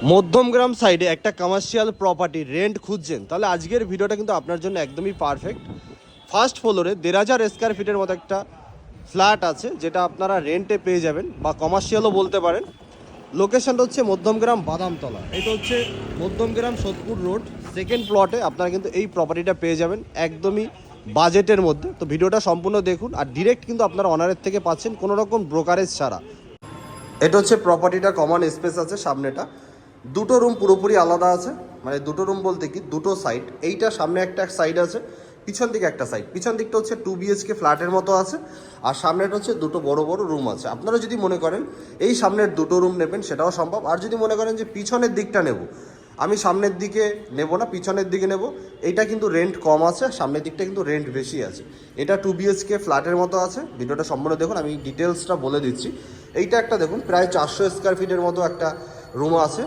মধ্যমগ্রাম সাইডে একটা commercial property rent খুঁজছেন, তাহলে আজকের ভিডিওটা কিন্তু আপনার জন্য একদমই পারফেক্ট। ফার্স্ট ফ্লোরে 1,500 স্কোয়ার ফিটের মতো একটা ফ্ল্যাট আছে, যেটা আপনারা রেন্টে পেয়ে যাবেন বা কমার্শিয়ালও বলতে পারেন। লোকেশনটা হচ্ছে মধ্যমগ্রাম বাদামতলা, এটা হচ্ছে মধ্যমগ্রাম সোদপুর রোড। সেকেন্ড প্লটে আপনারা কিন্তু এই প্রপার্টিটা পেয়ে যাবেন একদমই বাজেটের মধ্যে। তো ভিডিওটা সম্পূর্ণ দেখুন, আর ডিরেক্ট কিন্তু আপনারা অনারের থেকে পাচ্ছেন কোনো রকম ব্রোকারেজ ছাড়া। এটা হচ্ছে প্রপার্টিটা, কমন স্পেস আছে সামনেটা, দুটো রুম পুরোপুরি আলাদা আছে। মানে দুটো রুম বলতে কি, দুটো সাইড, এইটা সামনে একটা সাইড আছে, পিছন দিকে একটা সাইড। পিছন দিকটা হচ্ছে 2 BHK ফ্ল্যাটের মতো আছে, আর সামনেটা হচ্ছে দুটো বড় বড় রুম আছে। আপনারা যদি মনে করেন এই সামনের দুটো রুম নেবেন সেটাও সম্ভব, আর যদি মনে করেন যে পিছনের দিকটা নেব, আমি সামনের দিকে নেব না পিছনের দিকে নেব, এইটা কিন্তু রেন্ট কম আছে, সামনের দিকটা কিন্তু রেন্ট বেশি আছে। এটা 2 BHK ফ্ল্যাটের মতো আছে। ভিডিওটা সম্পূর্ণ দেখুন, আমি ডিটেলসটা বলে দিচ্ছি। এইটা একটা দেখুন, প্রায় 400 স্কোয়ার ফিটের মতো একটা রুম আছে।